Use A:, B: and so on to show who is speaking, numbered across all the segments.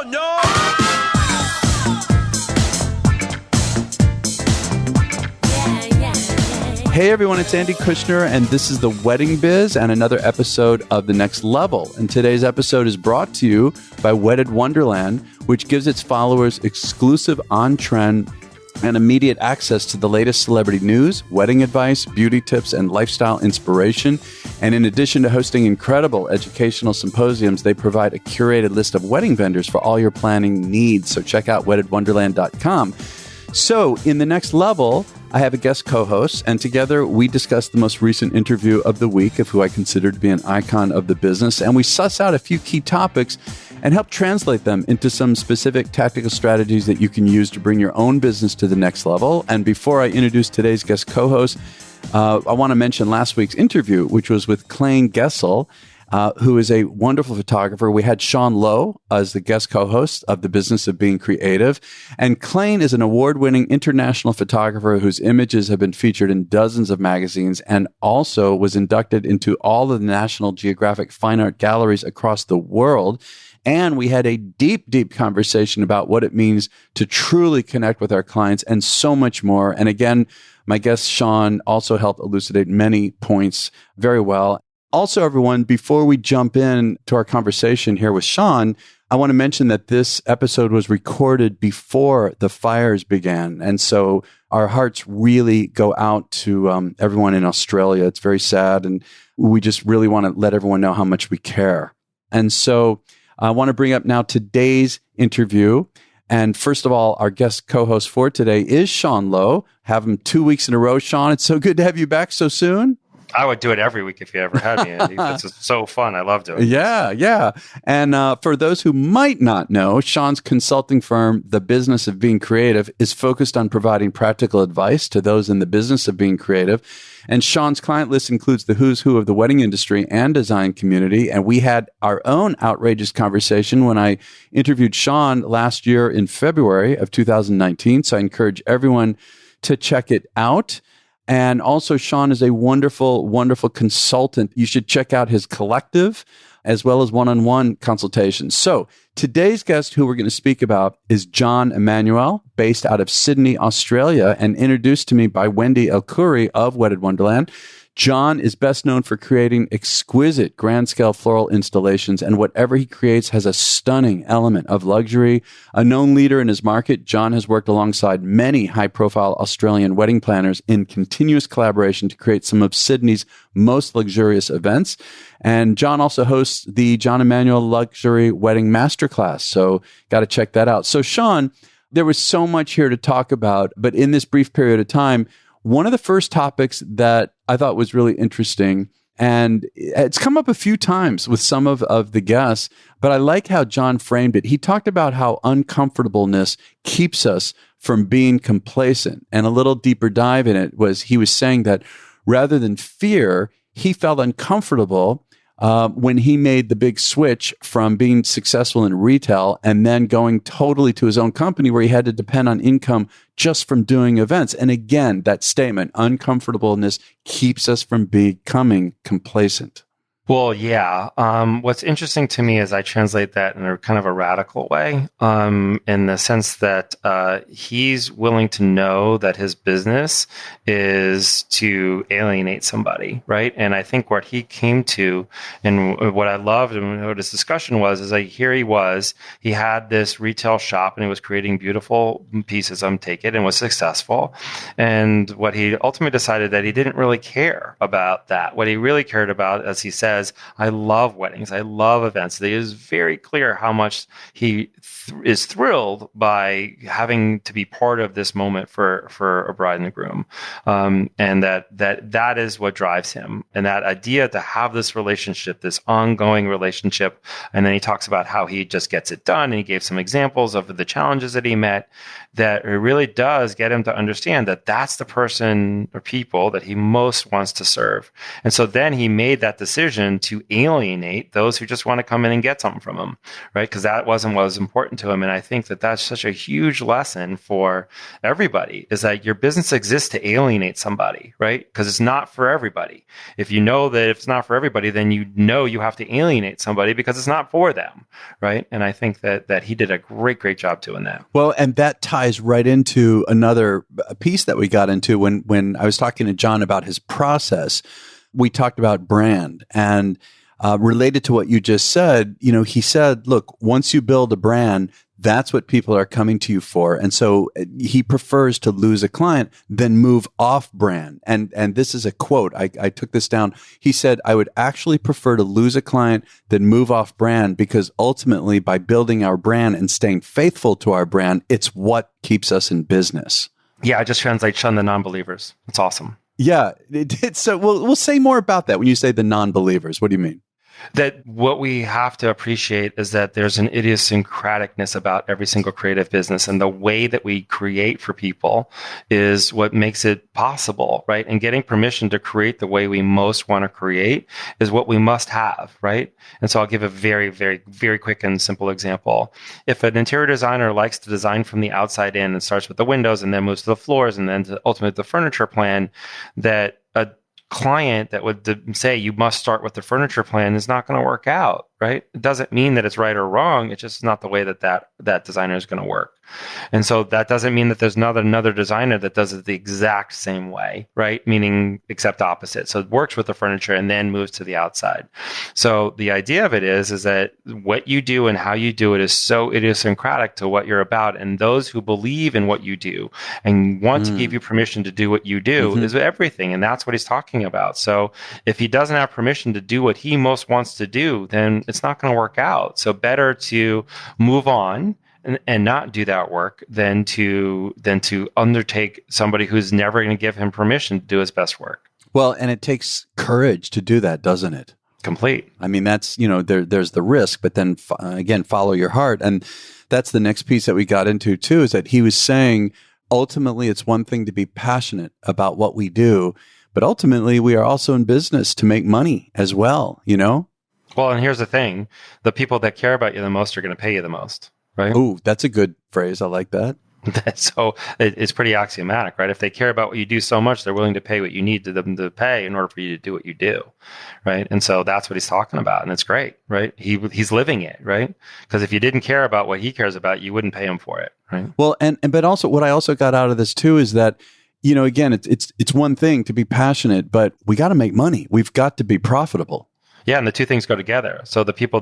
A: Oh, no!
B: Hey everyone, it's Andy Kushner, and this is The Wedding Biz and another episode of The Next Level. And today's episode is brought to you by Wedded Wonderland, which gives its followers exclusive on-trend and immediate access to the latest celebrity news, wedding advice, beauty tips, and lifestyle inspiration. And in addition to hosting incredible educational symposiums, they provide a curated list of wedding vendors for all your planning needs. So check out weddedwonderland.com. So in The Next Level, I have a guest co-host, and together we discuss the most recent interview of the week of who I consider to be an icon of the business, and we suss out a few key topics and help translate them into some specific tactical strategies that you can use to bring your own business to the next level. And before I introduce today's guest co-host, I want to mention last week's interview, which was with Klain Gessel, who is a wonderful photographer. We had Sean Lowe as the guest co-host of The Business of Being Creative. And Klain is an award-winning international photographer whose images have been featured in dozens of magazines and also was inducted into all of the National Geographic Fine Art galleries across the world. And we had a deep, deep conversation about what it means to truly connect with our clients and so much more. And again, my guest Sean also helped elucidate many points very well. Also, everyone, before we jump in to our conversation here with Sean, I want to mention that this episode was recorded before the fires began. And so our hearts really go out to everyone in Australia. It's very sad. And we just really want to let everyone know how much we care. And so I want to bring up now today's interview. And first of all, our guest co-host for today is Sean Lowe. Have him 2 weeks in a row. Sean, it's so good to have you back so soon.
C: I would do it every week if you ever had me, Andy. It's just so fun. I love doing it.
B: Yeah. And for those who might not know, Sean's consulting firm, The Business of Being Creative, is focused on providing practical advice to those in the business of being creative. And Sean's client list includes the who's who of the wedding industry and design community. And we had our own outrageous conversation when I interviewed Sean last year in February of 2019. So I encourage everyone to check it out. And also, Sean is a wonderful, wonderful consultant. You should check out his collective as well as one-on-one consultations. So today's guest who we're going to speak about is John Emmanuel, based out of Sydney, Australia, and introduced to me by Wendy El-Khoury of Wedded Wonderland. John is best known for creating exquisite grand-scale floral installations, and whatever he creates has a stunning element of luxury. A known leader in his market, John has worked alongside many high-profile Australian wedding planners in continuous collaboration to create some of Sydney's most luxurious events. And John also hosts the John Emmanuel Luxury Wedding Masterclass, so got to check that out. So, Sean, there was so much here to talk about, but in this brief period of time, one of the first topics that I thought was really interesting, and it's come up a few times with some of the guests, but I like how John framed it. He talked about how uncomfortableness keeps us from being complacent. And a little deeper dive in it was he was saying that rather than fear, he felt uncomfortable when he made the big switch from being successful in retail and then going totally to his own company where he had to depend on income just from doing events. And again, that statement, uncomfortableness keeps us from becoming complacent.
C: Well, yeah. What's interesting to me is I translate that in a kind of a radical way, in the sense that he's willing to know that his business is to alienate somebody, right? And I think what he came to, and what I loved and what his discussion was, is like here he had this retail shop and he was creating beautiful pieces, take it, and was successful. And what he ultimately decided that he didn't really care about that. What he really cared about, as he said, I love weddings. I love events. It is very clear how much he is thrilled by having to be part of this moment for a bride and a groom, and that is what drives him. And that idea to have this relationship, this ongoing relationship, and then he talks about how he just gets it done, and he gave some examples of the challenges that he met. That it really does get him to understand that that's the person or people that he most wants to serve. And so then he made that decision permission to alienate those who just want to come in and get something from him, right? Because that wasn't what was important to him. And I think that that's such a huge lesson for everybody, is that your business exists to alienate somebody, right? Because it's not for everybody. If you know that if it's not for everybody, then you know you have to alienate somebody because it's not for them, right? And I think that he did a great job doing that.
B: Well, and that ties right into another piece that we got into when I was talking to John about his process. We talked about brand, and related to what you just said, he said, look, once you build a brand, that's what people are coming to you for. And so he prefers to lose a client than move off brand. And this is a quote. I took this down. He said, I would actually prefer to lose a client than move off brand, because ultimately by building our brand and staying faithful to our brand, it's what keeps us in business.
C: Yeah, I just translate shun the non-believers. It's awesome.
B: Yeah. So we'll say more about that when you say the non-believers. What do you mean?
C: That what we have to appreciate is that there's an idiosyncraticness about every single creative business, and the way that we create for people is what makes it possible, right? And getting permission to create the way we most want to create is what we must have, right? And so I'll give a very, very, very quick and simple example. If an interior designer likes to design from the outside in and starts with the windows and then moves to the floors and then to ultimately the furniture plan, that a client that would say you must start with the furniture plan is not going to work out, right? It doesn't mean that it's right or wrong. It's just not the way that designer is going to work. And so that doesn't mean that there's another designer that does it the exact same way, right? Meaning except opposite. So it works with the furniture and then moves to the outside. So the idea of it is that what you do and how you do it is so idiosyncratic to what you're about. And those who believe in what you do and want to give you permission to do what you do is everything. And that's what he's talking about. So if he doesn't have permission to do what he most wants to do, then it's not going to work out. So better to move on and not do that work than to undertake somebody who's never going to give him permission to do his best work.
B: Well, and it takes courage to do that, doesn't it?
C: Complete.
B: I mean, that's, there's the risk, but then again, follow your heart. And that's the next piece that we got into too, is that he was saying, ultimately, it's one thing to be passionate about what we do, but ultimately we are also in business to make money as well, Well,
C: and here's the thing. The people that care about you the most are going to pay you the most. Right?
B: Ooh, that's a good phrase. I like that.
C: So it's pretty axiomatic, right? If they care about what you do so much, they're willing to pay what you need to them to pay in order for you to do what you do, right? And so that's what he's talking about, and it's great, right? He's living it, right? Because if you didn't care about what he cares about, you wouldn't pay him for it, right?
B: Well, but also what I also got out of this too is that, again, it's one thing to be passionate, but we got to make money. We've got to be profitable.
C: Yeah, and the two things go together. So the people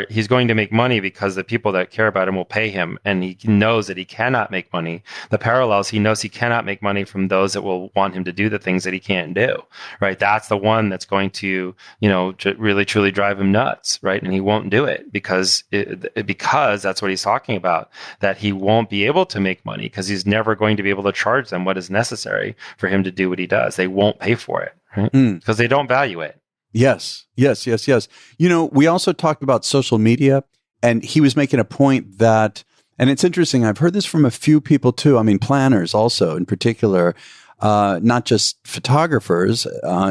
C: he's going to make money because the people that care about him will pay him, and he knows that he cannot make money. The parallels, he knows he cannot make money from those that will want him to do the things that he can't do, right? That's the one that's going to, really truly drive him nuts, right? And he won't do it because that's what he's talking about, that he won't be able to make money because he's never going to be able to charge them what is necessary for him to do what he does. They won't pay for it, right? Because they don't value it.
B: Yes. We also talked about social media, and he was making a point that, and it's interesting, I've heard this from a few people too. I mean, planners also in particular, not just photographers.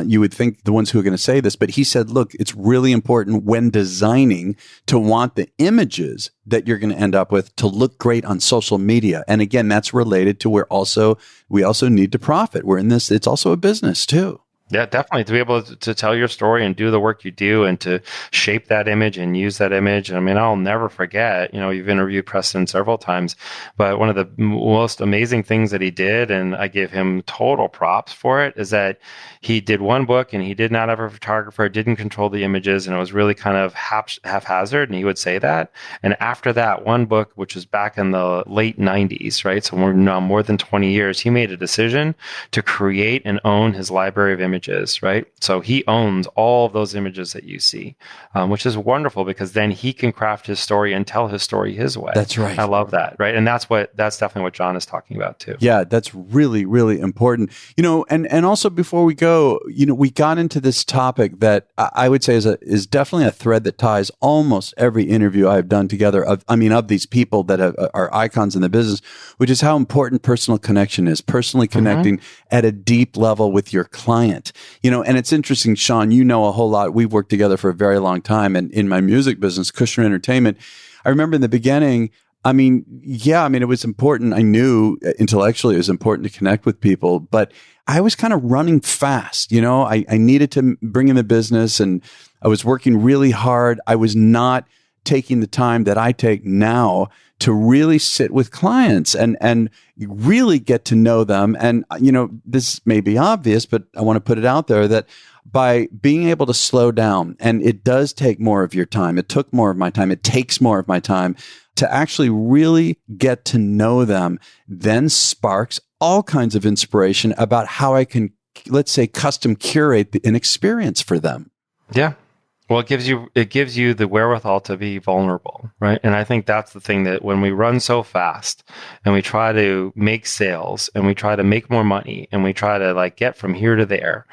B: You would think the ones who are going to say this, but he said, look, it's really important when designing to want the images that you're going to end up with to look great on social media. And again, that's related to we also need to profit. We're in this, it's also a business too.
C: Yeah, definitely. To be able to tell your story and do the work you do and to shape that image and use that image. I mean, I'll never forget, you've interviewed Preston several times, but one of the most amazing things that he did, and I give him total props for it, is that he did one book and he did not have a photographer, didn't control the images, and it was really kind of haphazard, and he would say that. And after that one book, which was back in the late 90s, right? So we're now more than 20 years, he made a decision to create and own his library of images. Right? So he owns all of those images that you see, which is wonderful because then he can craft his story and tell his story his way.
B: That's right.
C: I love that. Right. And that's definitely what John is talking about too.
B: Yeah, that's really, really important. And also before we go, we got into this topic that I would say is definitely a thread that ties almost every interview I've done together of these people that are icons in the business, which is how important personal connection is, personally connecting at a deep level with your client. fast, and it's interesting, Sean, you know a whole lot. We've worked together for a very long time. And in my music business, Kushner Entertainment, I remember in the beginning, it was important. I knew intellectually it was important to connect with people, but I was kind of running fast. I needed to bring in the business and I was working really hard. I was not taking the time that I take now to really sit with clients and really get to know them. And, this may be obvious, but I want to put it out there that by being able to slow down, and it does take more of your time. It took more of my time. It takes more of my time to actually really get to know them, then sparks all kinds of inspiration about how I can, let's say, custom curate an experience for them.
C: Yeah. Well, it gives you the wherewithal to be vulnerable, right? And I think that's the thing, that when we run so fast and we try to make sales and we try to make more money and we try to get from here to there,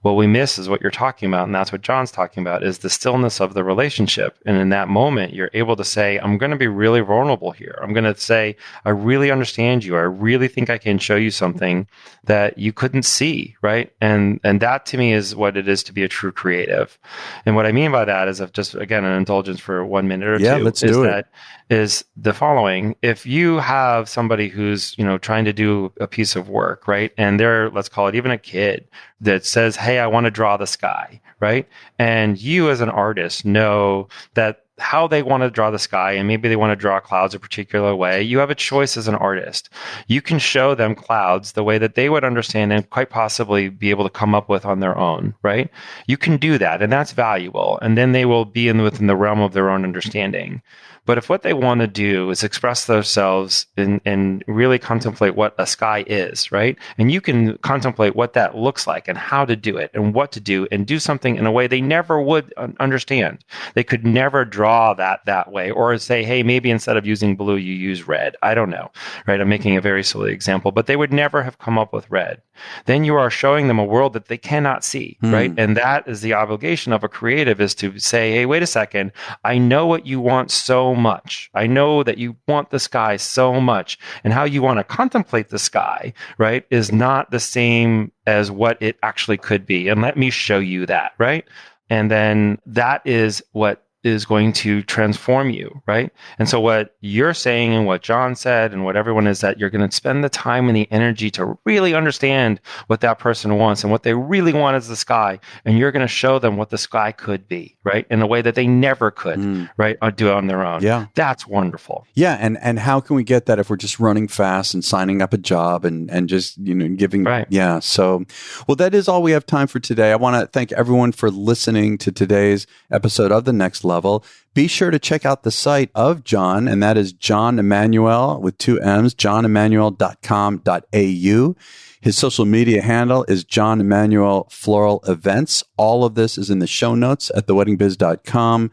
C: what we miss is what you're talking about. And that's what John's talking about, is the stillness of the relationship. And in that moment, you're able to say, I'm going to be really vulnerable here. I'm going to say, I really understand you. I really think I can show you something that you couldn't see, right? And that to me is what it is to be a true creative. And what I mean by that is, just again, an indulgence for 1 minute or two,
B: let's do it.
C: Is the following. If you have somebody who's, trying to do a piece of work, right? And they're, let's call it even a kid that says, hey, I want to draw the sky, right? And you as an artist know that how they want to draw the sky, and maybe they want to draw clouds a particular way. You have a choice as an artist. You can show them clouds the way that they would understand and quite possibly be able to come up with on their own, right? You can do that, and that's valuable. And then they will be within the realm of their own understanding. But if what they want to do is express themselves and really contemplate what a sky is, right? And you can contemplate what that looks like and how to do it and what to do, and do something in a way they never would understand. They could never draw that way, or say, hey, maybe instead of using blue, you use red. I don't know, right? I'm making a very silly example, but they would never have come up with red. Then you are showing them a world that they cannot see, right? And that is the obligation of a creative, is to say, hey, wait a second. I know what you want so much. I know that you want the sky so much, and how you want to contemplate the sky, right, is not the same as what it actually could be. And let me show you that, right? And then that is what is going to transform you, right? And so what you're saying and what John said and what everyone is, that you're going to spend the time and the energy to really understand what that person wants, and what they really want is the sky. And you're going to show them what the sky could be, right? In a way that they never could, right? Or do it on their own.
B: Yeah.
C: That's wonderful.
B: Yeah. And how can we get that if we're just running fast and signing up a job and just, giving.
C: Right.
B: Yeah. So, well, that is all we have time for today. I want to thank everyone for listening to today's episode of The Next Level. Be sure to check out the site of John, and that is John Emmanuel with 2 M's, johnemmanuel.com.au. His social media handle is John Emmanuel Floral Events. All of this is in the show notes at theweddingbiz.com.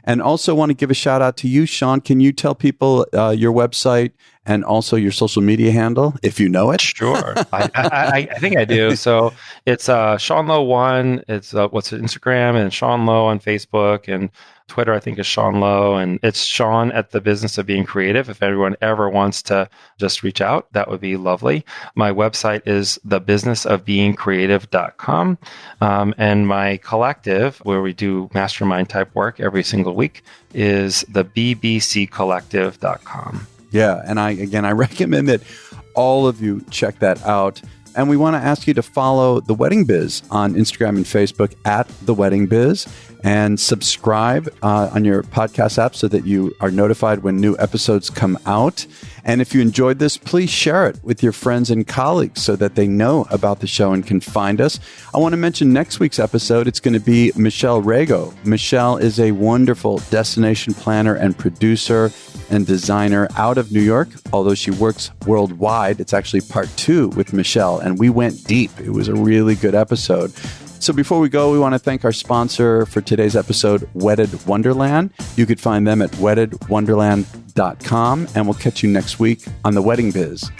B: And also want to give a shout out to you, Sean. Can you tell people your website and also your social media handle, if you know it?
C: Sure. I think I do. So it's Sean Lowe 1. It's what's it, Instagram, and Sean Lowe on Facebook, and Twitter, I think, is Sean Lowe, and it's Sean at The Business of Being Creative. If everyone ever wants to just reach out, that would be lovely. My website is thebusinessofbeingcreative.com. And my collective, where we do mastermind type work every single week, is thebbccollective.com.
B: Yeah. And I recommend that all of you check that out. And we want to ask you to follow The Wedding Biz on Instagram and Facebook at The Wedding Biz, and subscribe on your podcast app so that you are notified when new episodes come out. And if you enjoyed this, please share it with your friends and colleagues so that they know about the show and can find us. I want to mention next week's episode. It's going to be Michelle Rago. Michelle is a wonderful destination planner and producer and designer out of New York, although she works worldwide. It's actually part 2 with Michelle, and we went deep. It was a really good episode. So before we go, we want to thank our sponsor for today's episode, Wedded Wonderland. You could find them at weddedwonderland.com, and we'll catch you next week on The Wedding Biz.